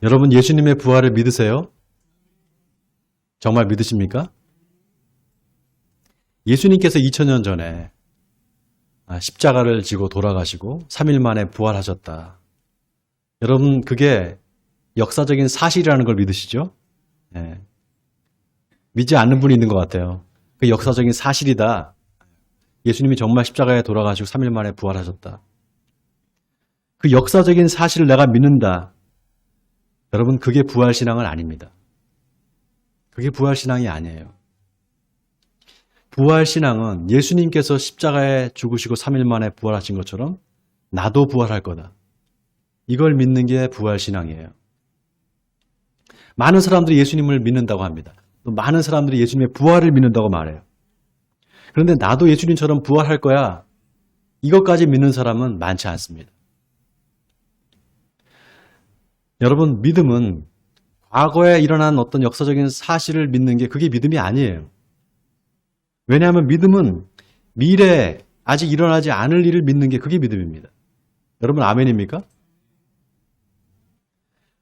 여러분 예수님의 부활을 믿으세요? 정말 믿으십니까? 예수님께서 2000년 전에 십자가를 지고 돌아가시고 3일 만에 부활하셨다. 여러분 그게 역사적인 사실이라는 걸 믿으시죠? 네. 믿지 않는 분이 있는 것 같아요. 그 역사적인 사실이다. 예수님이 정말 십자가에 돌아가시고 3일 만에 부활하셨다. 그 역사적인 사실을 내가 믿는다. 여러분 그게 부활신앙은 아닙니다. 그게 부활신앙이 아니에요. 부활신앙은 예수님께서 십자가에 죽으시고 3일 만에 부활하신 것처럼 나도 부활할 거다. 이걸 믿는 게 부활신앙이에요. 많은 사람들이 예수님을 믿는다고 합니다. 또 많은 사람들이 예수님의 부활을 믿는다고 말해요. 그런데 나도 예수님처럼 부활할 거야. 이것까지 믿는 사람은 많지 않습니다. 여러분 믿음은 과거에 일어난 어떤 역사적인 사실을 믿는 게 그게 믿음이 아니에요. 왜냐하면 믿음은 미래에 아직 일어나지 않을 일을 믿는 게 그게 믿음입니다. 여러분 아멘입니까?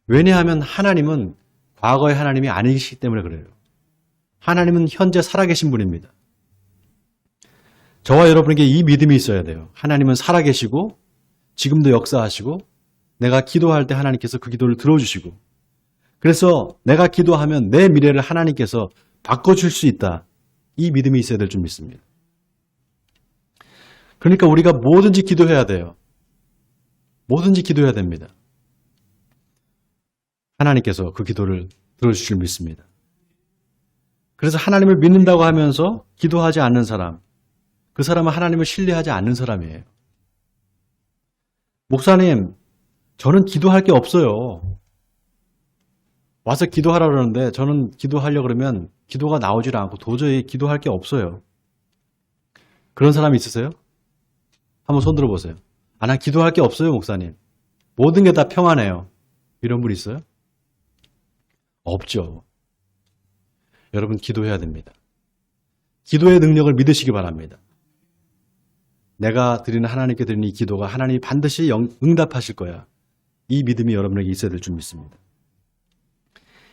왜냐하면 하나님은 과거의 하나님이 아니시기 때문에 그래요. 하나님은 현재 살아계신 분입니다. 저와 여러분에게 이 믿음이 있어야 돼요. 하나님은 살아계시고 지금도 역사하시고 내가 기도할 때 하나님께서 그 기도를 들어주시고 그래서 내가 기도하면 내 미래를 하나님께서 바꿔줄 수 있다. 이 믿음이 있어야 될 줄 믿습니다. 그러니까 우리가 뭐든지 기도해야 돼요. 뭐든지 기도해야 됩니다. 하나님께서 그 기도를 들어주실 줄 믿습니다. 그래서 하나님을 믿는다고 하면서 기도하지 않는 사람, 그 사람은 하나님을 신뢰하지 않는 사람이에요. 목사님, 저는 기도할 게 없어요. 와서 기도하라 그러는데 저는 기도하려고 그러면 기도가 나오질 않고 도저히 기도할 게 없어요. 그런 사람 있으세요? 한번 손 들어보세요. 난 기도할 게 없어요, 목사님. 모든 게 다 평안해요. 이런 분 있어요? 없죠. 여러분 기도해야 됩니다. 기도의 능력을 믿으시기 바랍니다. 내가 드리는 하나님께 드리는 이 기도가 하나님이 반드시 응답하실 거야. 이 믿음이 여러분에게 있어야 될 줄 믿습니다.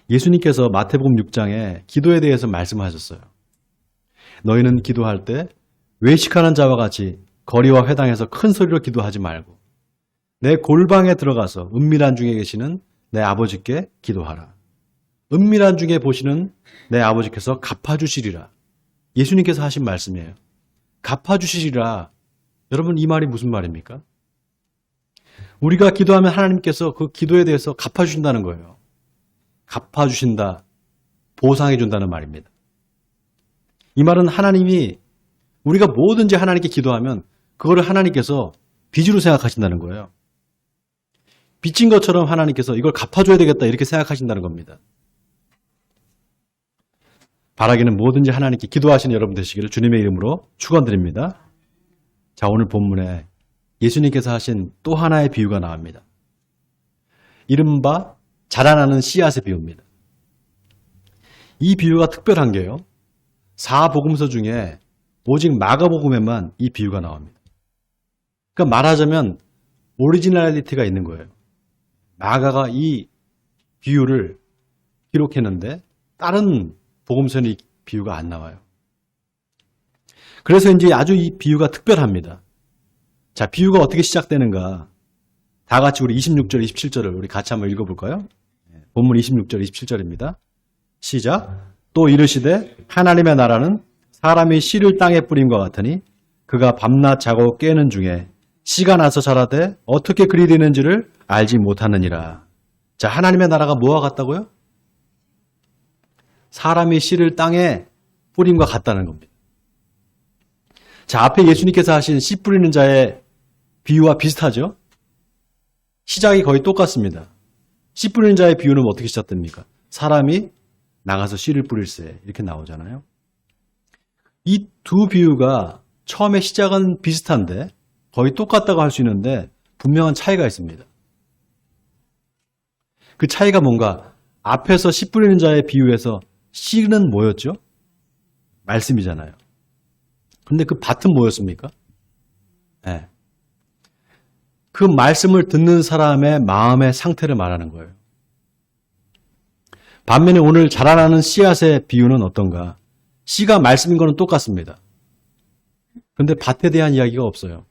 예수님께서 마태복음 6장에 기도에 대해서 말씀하셨어요. 너희는 기도할 때 외식하는 자와 같이 거리와 회당에서 큰 소리로 기도하지 말고 내 골방에 들어가서 은밀한 중에 계시는 내 아버지께 기도하라. 은밀한 중에 보시는 내 아버지께서 갚아주시리라. 예수님께서 하신 말씀이에요. 갚아주시리라. 여러분 이 말이 무슨 말입니까? 우리가 기도하면 하나님께서 그 기도에 대해서 갚아주신다는 거예요. 갚아주신다, 보상해준다는 말입니다. 이 말은 하나님이 우리가 뭐든지 하나님께 기도하면 그거를 하나님께서 빚으로 생각하신다는 거예요. 빚진 것처럼 하나님께서 이걸 갚아줘야 되겠다 이렇게 생각하신다는 겁니다. 바라기는 뭐든지 하나님께 기도하시는 여러분 되시기를 주님의 이름으로 축원드립니다. 자, 오늘 본문에 예수님께서 하신 또 하나의 비유가 나옵니다. 이른바 자라나는 씨앗의 비유입니다. 이 비유가 특별한 게요. 4복음서 중에 오직 마가복음에만 이 비유가 나옵니다. 그러니까 말하자면 오리지널리티가 있는 거예요. 마가가 이 비유를 기록했는데 다른 복음서는 이 비유가 안 나와요. 그래서 이제 아주 이 비유가 특별합니다. 자, 비유가 어떻게 시작되는가? 다 같이 우리 26절, 27절을 우리 같이 한번 읽어볼까요? 본문 26절, 27절입니다. 시작. 또 이르시되 하나님의 나라는 사람이 씨를 땅에 뿌림과 같으니 그가 밤낮 자고 깨는 중에 씨가 나서 자라되 어떻게 그리 되는지를 알지 못하느니라. 자, 하나님의 나라가 뭐와 같다고요? 사람이 씨를 땅에 뿌림과 같다는 겁니다. 자, 앞에 예수님께서 하신 씨 뿌리는 자의 비유와 비슷하죠? 시작이 거의 똑같습니다. 씨 뿌리는 자의 비유는 어떻게 시작됩니까? 사람이 나가서 씨를 뿌릴세 이렇게 나오잖아요. 이 두 비유가 처음에 시작은 비슷한데 거의 똑같다고 할 수 있는데 분명한 차이가 있습니다. 그 차이가 뭔가 앞에서 씨 뿌리는 자의 비유에서 씨는 뭐였죠? 말씀이잖아요. 근데 그 밭은 뭐였습니까? 네. 그 말씀을 듣는 사람의 마음의 상태를 말하는 거예요. 반면에 오늘 자라나는 씨앗의 비유는 어떤가? 씨가 말씀인 거는 똑같습니다. 그런데 밭에 대한 이야기가 없어요.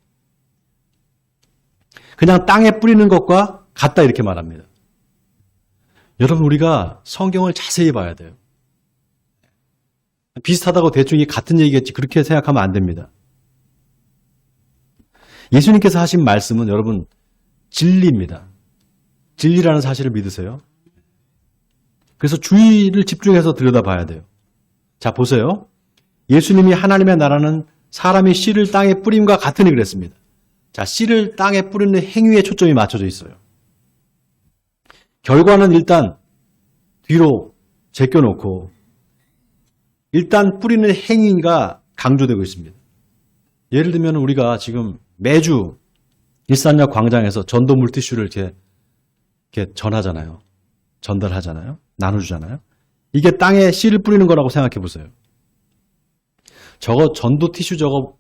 그냥 땅에 뿌리는 것과 같다 이렇게 말합니다. 여러분 우리가 성경을 자세히 봐야 돼요. 비슷하다고 대충 같은 얘기겠지 그렇게 생각하면 안 됩니다. 예수님께서 하신 말씀은 여러분 진리입니다. 진리라는 사실을 믿으세요. 그래서 주의를 집중해서 들여다봐야 돼요. 자 보세요. 예수님이 하나님의 나라는 사람이 씨를 땅에 뿌림과 같으니 그랬습니다. 자 씨를 땅에 뿌리는 행위에 초점이 맞춰져 있어요. 결과는 일단 뒤로 제껴놓고 일단 뿌리는 행위가 강조되고 있습니다. 예를 들면 우리가 지금 매주 일산역 광장에서 전도 물티슈를 이렇게 전하잖아요. 전달하잖아요. 나눠주잖아요. 이게 땅에 씨를 뿌리는 거라고 생각해 보세요. 저거 전도 티슈 저거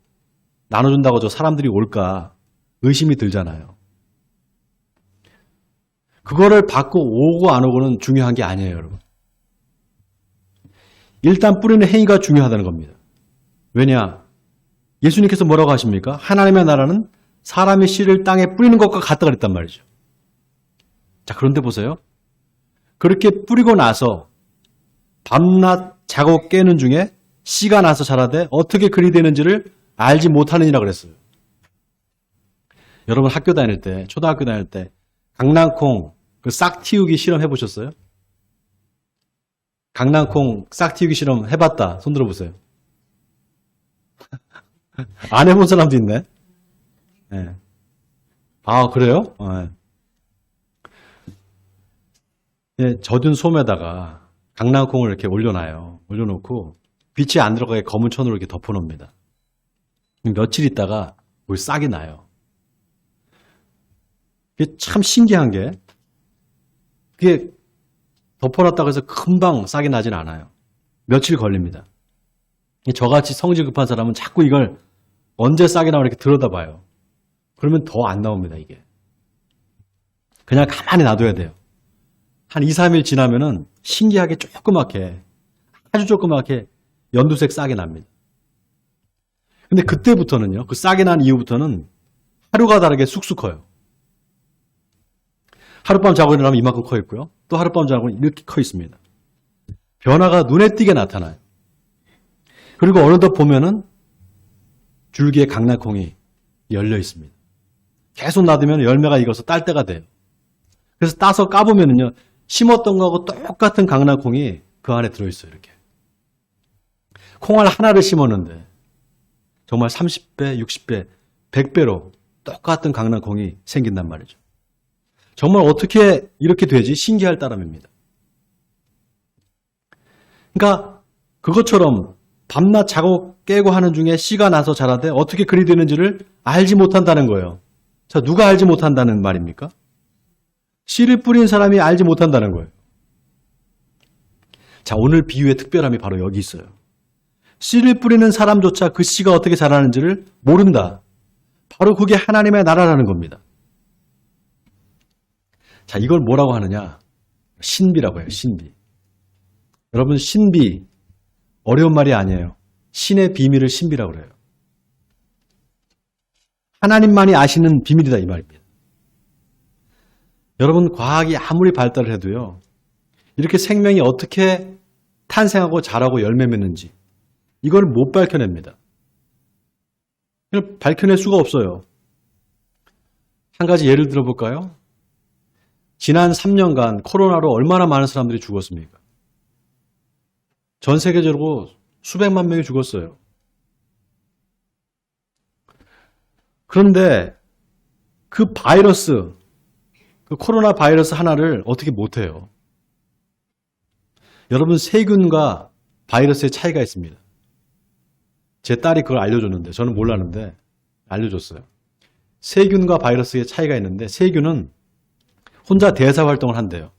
나눠준다고 저 사람들이 올까 의심이 들잖아요. 그거를 받고 오고 안 오고는 중요한 게 아니에요, 여러분. 일단 뿌리는 행위가 중요하다는 겁니다. 왜냐? 예수님께서 뭐라고 하십니까? 하나님의 나라는 사람이 씨를 땅에 뿌리는 것과 같다 그랬단 말이죠. 자, 그런데 보세요. 그렇게 뿌리고 나서 밤낮 자고 깨는 중에 씨가 나서 자라되 어떻게 그리 되는지를 알지 못하느니라 그랬어요. 여러분 학교 다닐 때, 초등학교 다닐 때 강낭콩 그 싹 틔우기 실험 해보셨어요? 강낭콩 싹 틔우기 실험 해봤다. 손 들어보세요. 안 해본 사람도 있네. 네. 아 그래요? 네. 네, 젖은 솜에다가 강낭콩을 이렇게 올려놔요. 올려놓고 빛이 안 들어가게 검은 천으로 이렇게 덮어놓습니다. 며칠 있다가 싹이 나요. 이게 참 신기한 게 그게 덮어놨다고 해서 금방 싹이 나진 않아요. 며칠 걸립니다. 저같이 성질 급한 사람은 자꾸 이걸 언제 싹이 나오나 이렇게 들여다봐요. 그러면 더 안 나옵니다, 이게. 그냥 가만히 놔둬야 돼요. 한 2, 3일 지나면은 신기하게 조그맣게, 아주 조그맣게 연두색 싹이 납니다. 근데 그때부터는요, 그 싹이 난 이후부터는 하루가 다르게 쑥쑥 커요. 하룻밤 자고 일어나면 이만큼 커 있고요. 또 하룻밤 자고 이렇게 커 있습니다. 변화가 눈에 띄게 나타나요. 그리고 어느덧 보면은 줄기에 강낭콩이 열려 있습니다. 계속 놔두면 열매가 익어서 딸 때가 돼요. 그래서 따서 까보면은요, 심었던 거하고 똑같은 강낭콩이 그 안에 들어있어요, 이렇게. 콩알 하나를 심었는데, 정말 30배, 60배, 100배로 똑같은 강낭콩이 생긴단 말이죠. 정말 어떻게 이렇게 되지? 신기할 따름입니다. 그러니까 그것처럼 밤낮 자고 깨고 하는 중에 씨가 나서 자라되 어떻게 그리 되는지를 알지 못한다는 거예요. 자, 누가 알지 못한다는 말입니까? 씨를 뿌린 사람이 알지 못한다는 거예요. 자, 오늘 비유의 특별함이 바로 여기 있어요. 씨를 뿌리는 사람조차 그 씨가 어떻게 자라는지를 모른다. 바로 그게 하나님의 나라라는 겁니다. 자, 이걸 뭐라고 하느냐? 신비라고 해요, 신비. 여러분, 신비, 어려운 말이 아니에요. 신의 비밀을 신비라고 그래요. 하나님만이 아시는 비밀이다, 이 말입니다. 여러분, 과학이 아무리 발달을 해도요, 이렇게 생명이 어떻게 탄생하고 자라고 열매 맺는지, 이걸 못 밝혀냅니다. 이걸 밝혀낼 수가 없어요. 한 가지 예를 들어볼까요? 지난 3년간 코로나로 얼마나 많은 사람들이 죽었습니까? 전 세계적으로 수백만 명이 죽었어요. 그런데 그 바이러스, 그 코로나 바이러스 하나를 어떻게 못해요? 여러분, 세균과 바이러스의 차이가 있습니다. 제 딸이 그걸 알려줬는데, 저는 몰랐는데 알려줬어요. 세균과 바이러스의 차이가 있는데, 세균은 혼자 대사활동을 한대요.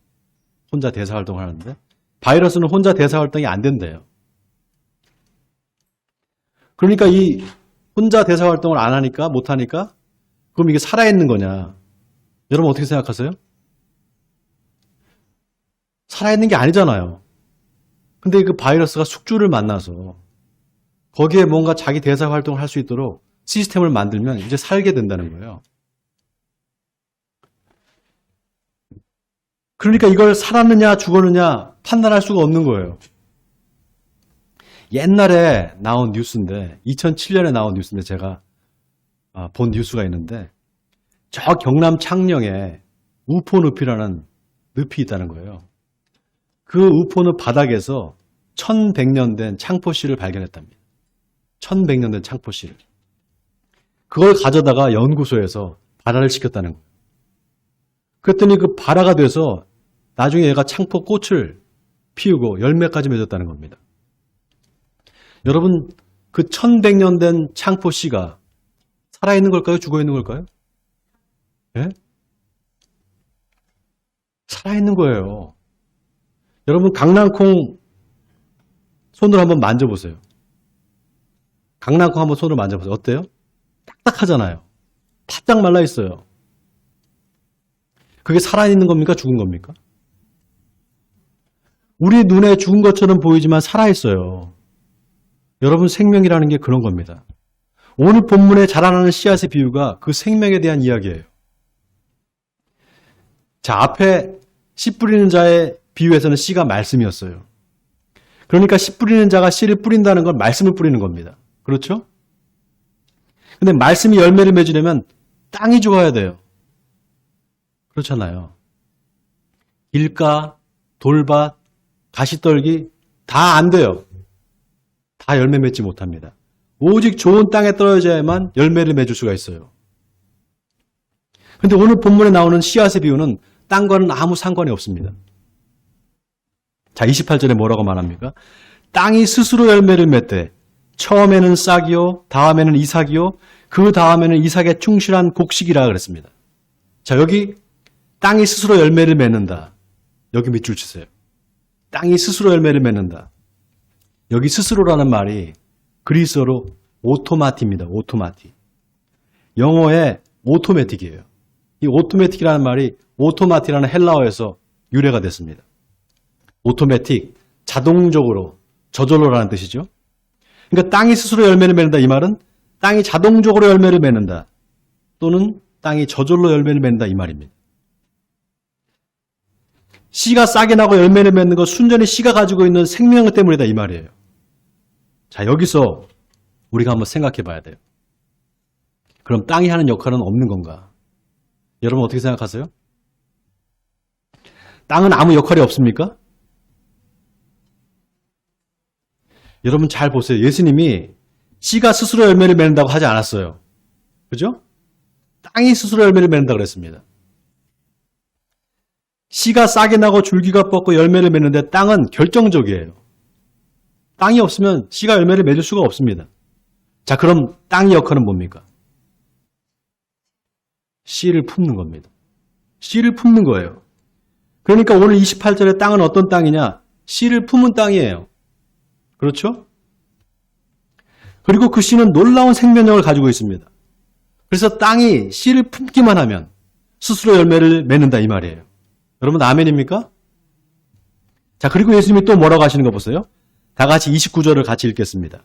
혼자 대사활동을 하는데 바이러스는 혼자 대사활동이 안 된대요. 그러니까 이 혼자 대사활동을 안 하니까 못하니까 그럼 이게 살아있는 거냐? 여러분 어떻게 생각하세요? 살아있는 게 아니잖아요. 근데 그 바이러스가 숙주를 만나서 거기에 뭔가 자기 대사 활동을 할 수 있도록 시스템을 만들면 이제 살게 된다는 거예요. 그러니까 이걸 살았느냐 죽었느냐 판단할 수가 없는 거예요. 옛날에 나온 뉴스인데 2007년에 나온 뉴스인데 제가 본 뉴스가 있는데 저 경남 창녕에 우포늪이라는 늪이 있다는 거예요. 그 우포늪 바닥에서 1100년 된 창포씨를 발견했답니다. 1100년 된 창포씨를. 그걸 가져다가 연구소에서 발화를 시켰다는 거예요. 그랬더니 그 발화가 돼서 나중에 얘가 창포 꽃을 피우고 열매까지 맺었다는 겁니다. 여러분, 그 1100년 된 창포씨가 살아있는 걸까요? 죽어있는 걸까요? 예? 살아있는 거예요. 여러분, 강낭콩 손으로 한번 만져보세요. 강낭콩 한번 손으로 만져보세요. 어때요? 딱딱하잖아요. 바짝 말라있어요. 그게 살아있는 겁니까? 죽은 겁니까? 우리 눈에 죽은 것처럼 보이지만 살아있어요. 여러분, 생명이라는 게 그런 겁니다. 오늘 본문에 자라나는 씨앗의 비유가 그 생명에 대한 이야기예요. 자, 앞에 씨 뿌리는 자의 비유에서는 씨가 말씀이었어요. 그러니까 씨 뿌리는 자가 씨를 뿌린다는 건 말씀을 뿌리는 겁니다. 그렇죠? 근데 말씀이 열매를 맺으려면 땅이 좋아야 돼요. 그렇잖아요. 길가, 돌밭, 가시떨기 다 안 돼요. 다 열매 맺지 못합니다. 오직 좋은 땅에 떨어져야만 열매를 맺을 수가 있어요. 그런데 오늘 본문에 나오는 씨앗의 비유는 땅과는 아무 상관이 없습니다. 자, 28절에 뭐라고 말합니까? 땅이 스스로 열매를 맺되 처음에는 싹이요, 다음에는 이삭이요, 그 다음에는 이삭의 충실한 곡식이라 그랬습니다. 자, 여기 땅이 스스로 열매를 맺는다. 여기 밑줄 치세요. 땅이 스스로 열매를 맺는다. 여기 스스로라는 말이 그리스어로 오토마티입니다. 오토마티. 영어의 오토매틱이에요. 이 오토매틱이라는 말이 오토마티라는 헬라어에서 유래가 됐습니다. 오토매틱, 자동적으로, 저절로라는 뜻이죠. 그러니까 땅이 스스로 열매를 맺는다 이 말은 땅이 자동적으로 열매를 맺는다 또는 땅이 저절로 열매를 맺는다 이 말입니다. 씨가 싹이 나고 열매를 맺는 것 순전히 씨가 가지고 있는 생명 때문이다 이 말이에요. 자, 여기서 우리가 한번 생각해 봐야 돼요. 그럼 땅이 하는 역할은 없는 건가? 여러분 어떻게 생각하세요? 땅은 아무 역할이 없습니까? 여러분 잘 보세요. 예수님이 씨가 스스로 열매를 맺는다고 하지 않았어요. 그죠? 땅이 스스로 열매를 맺는다고 그랬습니다. 씨가 싹이 나고 줄기가 뻗고 열매를 맺는데 땅은 결정적이에요. 땅이 없으면 씨가 열매를 맺을 수가 없습니다. 자, 그럼 땅의 역할은 뭡니까? 씨를 품는 겁니다. 씨를 품는 거예요. 그러니까 오늘 28절의 땅은 어떤 땅이냐? 씨를 품은 땅이에요. 그렇죠? 그리고 그 씨는 놀라운 생명력을 가지고 있습니다. 그래서 땅이 씨를 품기만 하면 스스로 열매를 맺는다 이 말이에요. 여러분 아멘입니까? 자, 그리고 예수님이 또 뭐라고 하시는 거 보세요. 다 같이 29절을 같이 읽겠습니다.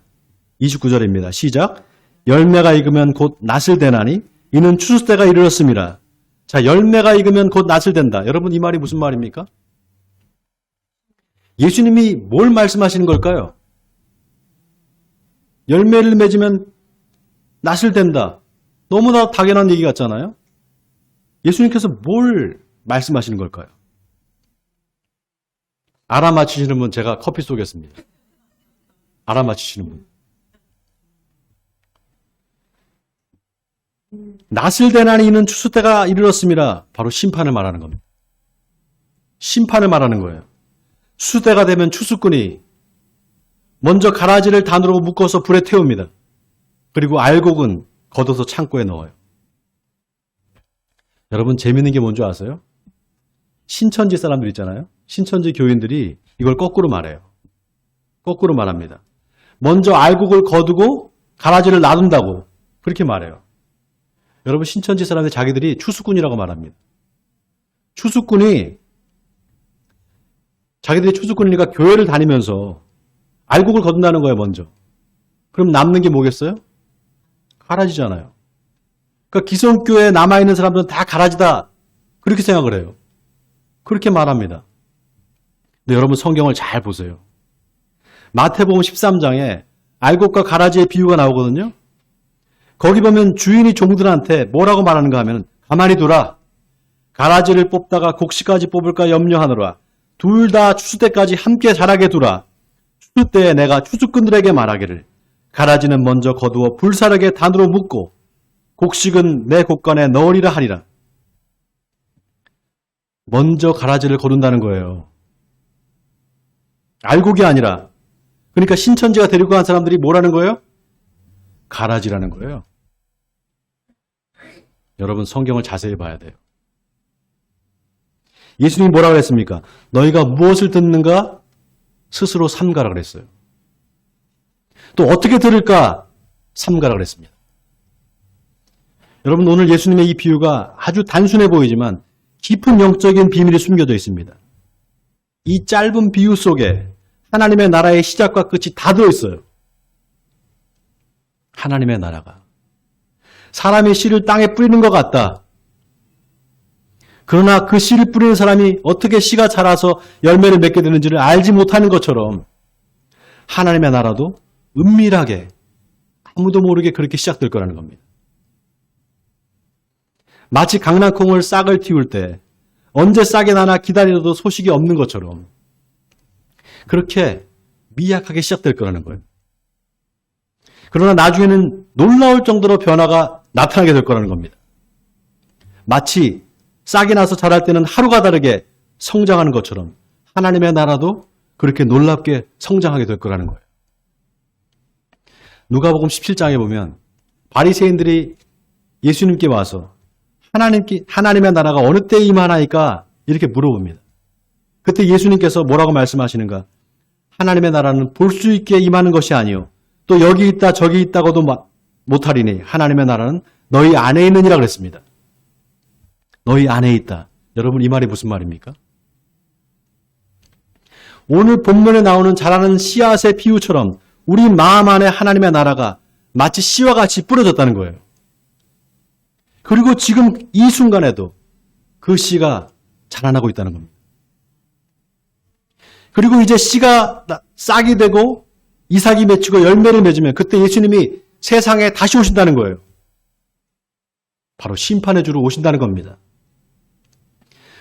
29절입니다. 시작. 열매가 익으면 곧 낫을 되나니 이는 추수 때가 이르렀습니다. 자, 열매가 익으면 곧 낫을 된다. 여러분 이 말이 무슨 말입니까? 예수님이 뭘 말씀하시는 걸까요? 열매를 맺으면 낫을 된다. 너무나 당연한 얘기 같잖아요. 예수님께서 뭘 말씀하시는 걸까요? 알아맞히시는 분 제가 커피 쏘겠습니다. 알아맞히시는 분. 낫을 되나니 이는 추수 때가 이르렀습니다. 바로 심판을 말하는 겁니다. 심판을 말하는 거예요. 추수 때가 되면 추수꾼이 먼저 가라지를 단으로 묶어서 불에 태웁니다. 그리고 알곡은 걷어서 창고에 넣어요. 여러분 재밌는 게 뭔지 아세요? 신천지 사람들 있잖아요. 신천지 교인들이 이걸 거꾸로 말해요. 거꾸로 말합니다. 먼저 알곡을 거두고 가라지를 놔둔다고 그렇게 말해요. 여러분 신천지 사람들 자기들이 추수꾼이라고 말합니다. 추수꾼이 자기들이 추수꾼이니까 교회를 다니면서 알곡을 거둔다는 거예요, 먼저. 그럼 남는 게 뭐겠어요? 가라지잖아요. 그러니까 기성교회에 남아있는 사람들은 다 가라지다. 그렇게 생각을 해요. 그렇게 말합니다. 근데 여러분 성경을 잘 보세요. 마태복음 13장에 알곡과 가라지의 비유가 나오거든요. 거기 보면 주인이 종들한테 뭐라고 말하는가 하면 가만히 두라. 가라지를 뽑다가 곡식까지 뽑을까 염려하노라. 둘 다 추수 때까지 함께 자라게 두라. 추수 때에 내가 추수꾼들에게 말하기를 가라지는 먼저 거두어 불사르게 단으로 묶고 곡식은 내 곡간에 넣으리라 하리라. 먼저 가라지를 거둔다는 거예요. 알곡이 아니라. 그러니까 신천지가 데리고 간 사람들이 뭐라는 거예요? 가라지라는 거예요. 여러분 성경을 자세히 봐야 돼요. 예수님이 뭐라고 했습니까? 너희가 무엇을 듣는가? 스스로 삼가라 그랬어요. 또 어떻게 들을까? 삼가라 그랬습니다. 여러분 오늘 예수님의 이 비유가 아주 단순해 보이지만 깊은 영적인 비밀이 숨겨져 있습니다. 이 짧은 비유 속에 하나님의 나라의 시작과 끝이 다 들어있어요. 하나님의 나라가. 사람이 씨를 땅에 뿌리는 것 같다. 그러나 그 씨를 뿌리는 사람이 어떻게 씨가 자라서 열매를 맺게 되는지를 알지 못하는 것처럼 하나님의 나라도 은밀하게 아무도 모르게 그렇게 시작될 거라는 겁니다. 마치 강낭콩을 싹을 틔울 때 언제 싹이 나나 기다려도 소식이 없는 것처럼 그렇게 미약하게 시작될 거라는 거예요. 그러나 나중에는 놀라울 정도로 변화가 나타나게 될 거라는 겁니다. 마치 싹이 나서 자랄 때는 하루가 다르게 성장하는 것처럼 하나님의 나라도 그렇게 놀랍게 성장하게 될 거라는 거예요. 누가복음 17장에 보면 바리새인들이 예수님께 와서 하나님의 나라가 어느 때에 임하나이까 이렇게 물어봅니다. 그때 예수님께서 뭐라고 말씀하시는가? 하나님의 나라는 볼 수 있게 임하는 것이 아니요 또 여기 있다 저기 있다고도 못하리니 하나님의 나라는 너희 안에 있느니라 그랬습니다. 너희 안에 있다. 여러분 이 말이 무슨 말입니까? 오늘 본문에 나오는 자라는 씨앗의 비유처럼 우리 마음 안에 하나님의 나라가 마치 씨와 같이 뿌려졌다는 거예요. 그리고 지금 이 순간에도 그 씨가 자라나고 있다는 겁니다. 그리고 이제 씨가 싹이 되고 이삭이 맺히고 열매를 맺으면 그때 예수님이 세상에 다시 오신다는 거예요. 바로 심판의 주로 오신다는 겁니다.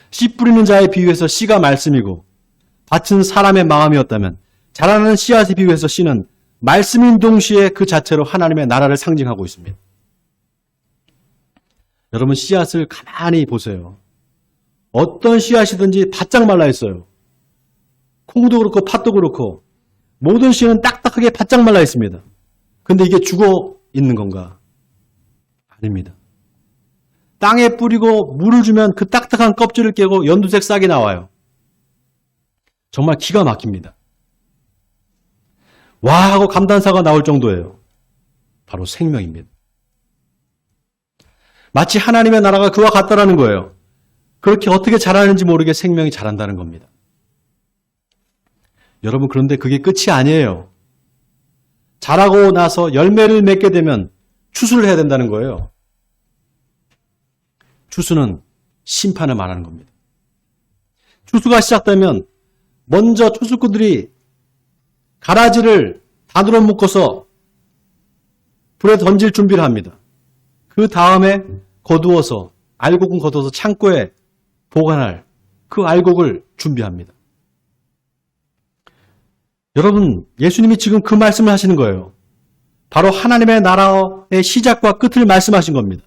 씨 뿌리는 자의 비유에서 씨가 말씀이고 밭은 사람의 마음이었다면 자라는 씨앗의 비유에서 씨는 말씀인 동시에 그 자체로 하나님의 나라를 상징하고 있습니다. 여러분 씨앗을 가만히 보세요. 어떤 씨앗이든지 바짝 말라 있어요. 콩도 그렇고 팥도 그렇고 모든 씨는 딱딱하게 바짝 말라 있습니다. 근데 이게 죽어 있는 건가? 아닙니다. 땅에 뿌리고 물을 주면 그 딱딱한 껍질을 깨고 연두색 싹이 나와요. 정말 기가 막힙니다. 와 하고 감탄사가 나올 정도예요. 바로 생명입니다. 마치 하나님의 나라가 그와 같다라는 거예요. 그렇게 어떻게 자라는지 모르게 생명이 자란다는 겁니다. 여러분 그런데 그게 끝이 아니에요. 자라고 나서 열매를 맺게 되면 추수를 해야 된다는 거예요. 추수는 심판을 말하는 겁니다. 추수가 시작되면 먼저 추수꾼들이 가라지를 단으로 묶어서 불에 던질 준비를 합니다. 그 다음에 거두어서 알곡은 거두어서 창고에 보관할 그 알곡을 준비합니다. 여러분 예수님이 지금 그 말씀을 하시는 거예요. 바로 하나님의 나라의 시작과 끝을 말씀하신 겁니다.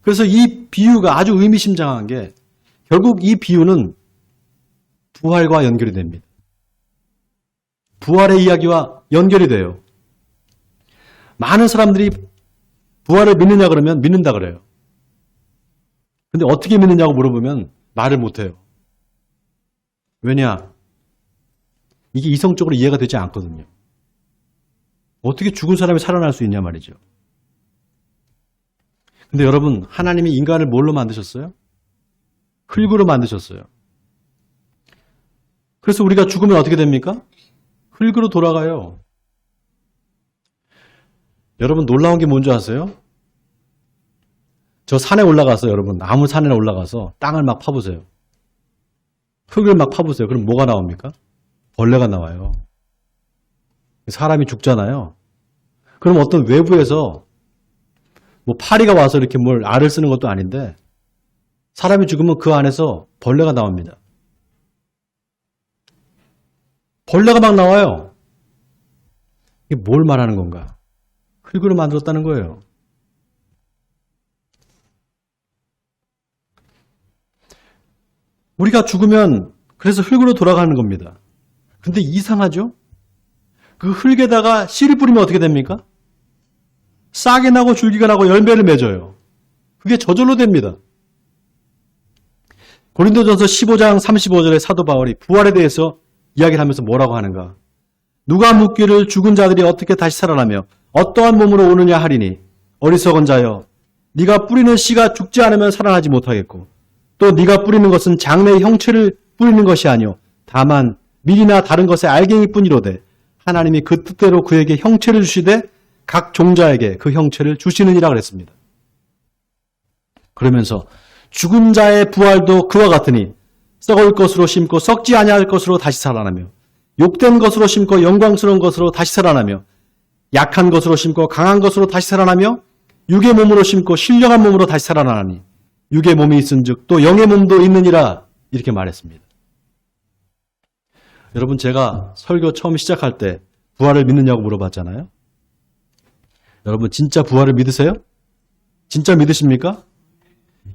그래서 이 비유가 아주 의미심장한 게 결국 이 비유는 부활과 연결이 됩니다. 부활의 이야기와 연결이 돼요. 많은 사람들이 부활을 믿느냐 그러면 믿는다 그래요. 근데 어떻게 믿느냐고 물어보면 말을 못해요. 왜냐? 이게 이성적으로 이해가 되지 않거든요. 어떻게 죽은 사람이 살아날 수 있냐 말이죠. 근데 여러분 하나님이 인간을 뭘로 만드셨어요? 흙으로 만드셨어요. 그래서 우리가 죽으면 어떻게 됩니까? 흙으로 돌아가요. 여러분 놀라운 게 뭔지 아세요? 저 산에 올라가서 여러분 아무 산에 올라가서 땅을 막 파보세요. 흙을 막 파보세요. 그럼 뭐가 나옵니까? 벌레가 나와요. 사람이 죽잖아요. 그럼 어떤 외부에서 뭐 파리가 와서 이렇게 뭘 알을 쓰는 것도 아닌데 사람이 죽으면 그 안에서 벌레가 나옵니다. 벌레가 막 나와요. 이게 뭘 말하는 건가? 흙으로 만들었다는 거예요. 우리가 죽으면 그래서 흙으로 돌아가는 겁니다. 근데 이상하죠? 그 흙에다가 씨를 뿌리면 어떻게 됩니까? 싹이 나고 줄기가 나고 열매를 맺어요. 그게 저절로 됩니다. 고린도전서 15장 35절에 사도 바울이 부활에 대해서 이야기를 하면서 뭐라고 하는가? 누가 묻기를 죽은 자들이 어떻게 다시 살아나며 어떠한 몸으로 오느냐 하리니 어리석은 자여 네가 뿌리는 씨가 죽지 않으면 살아나지 못하겠고 또 네가 뿌리는 것은 장래의 형체를 뿌리는 것이 아니요 다만 밀이나 다른 것의 알갱이 뿐이로되 하나님이 그 뜻대로 그에게 형체를 주시되 각 종자에게 그 형체를 주시느니라 그랬습니다. 그러면서 죽은 자의 부활도 그와 같으니 썩을 것으로 심고 썩지 아니할 것으로 다시 살아나며 욕된 것으로 심고 영광스러운 것으로 다시 살아나며 약한 것으로 심고 강한 것으로 다시 살아나며 육의 몸으로 심고 신령한 몸으로 다시 살아나니 육의 몸이 있은즉 또 영의 몸도 있느니라 이렇게 말했습니다. 여러분 제가 설교 처음 시작할 때 부활을 믿느냐고 물어봤잖아요. 여러분 진짜 부활을 믿으세요? 진짜 믿으십니까?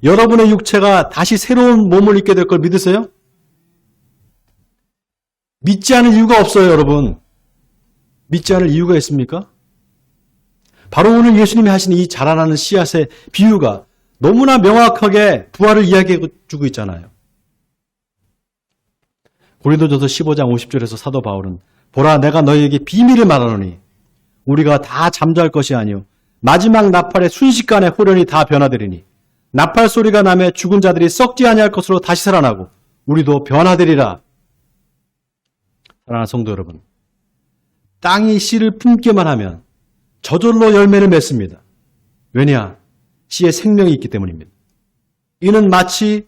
여러분의 육체가 다시 새로운 몸을 입게 될 걸 믿으세요? 믿지 않을 이유가 없어요, 여러분. 믿지 않을 이유가 있습니까? 바로 오늘 예수님이 하신 이 자라나는 씨앗의 비유가 너무나 명확하게 부활을 이야기해 주고 있잖아요. 고린도전서 15장 50절에서 사도 바울은 보라 내가 너희에게 비밀을 말하노니 우리가 다 잠잘 것이 아니요 마지막 나팔의 순식간에 호련히 다 변화되리니 나팔 소리가 나며 죽은 자들이 썩지 아니할 것으로 다시 살아나고 우리도 변화되리라. 사랑하는 성도 여러분, 땅이 씨를 품기만 하면 저절로 열매를 맺습니다. 왜냐? 씨에 생명이 있기 때문입니다. 이는 마치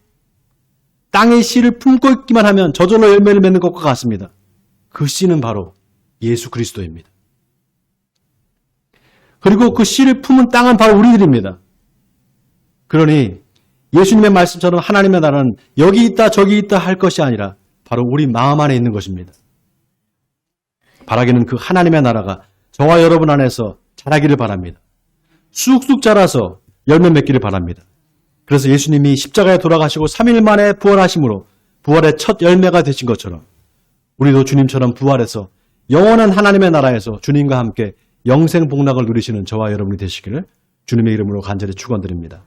땅의 씨를 품고 있기만 하면 저절로 열매를 맺는 것과 같습니다. 그 씨는 바로 예수 그리스도입니다. 그리고 그 씨를 품은 땅은 바로 우리들입니다. 그러니 예수님의 말씀처럼 하나님의 나라는 여기 있다 저기 있다 할 것이 아니라 바로 우리 마음 안에 있는 것입니다. 바라기는 그 하나님의 나라가 저와 여러분 안에서 자라기를 바랍니다. 쑥쑥 자라서 열매 맺기를 바랍니다. 그래서 예수님이 십자가에 돌아가시고 3일 만에 부활하심으로 부활의 첫 열매가 되신 것처럼 우리도 주님처럼 부활해서 영원한 하나님의 나라에서 주님과 함께 영생 복락을 누리시는 저와 여러분이 되시기를 주님의 이름으로 간절히 축원드립니다.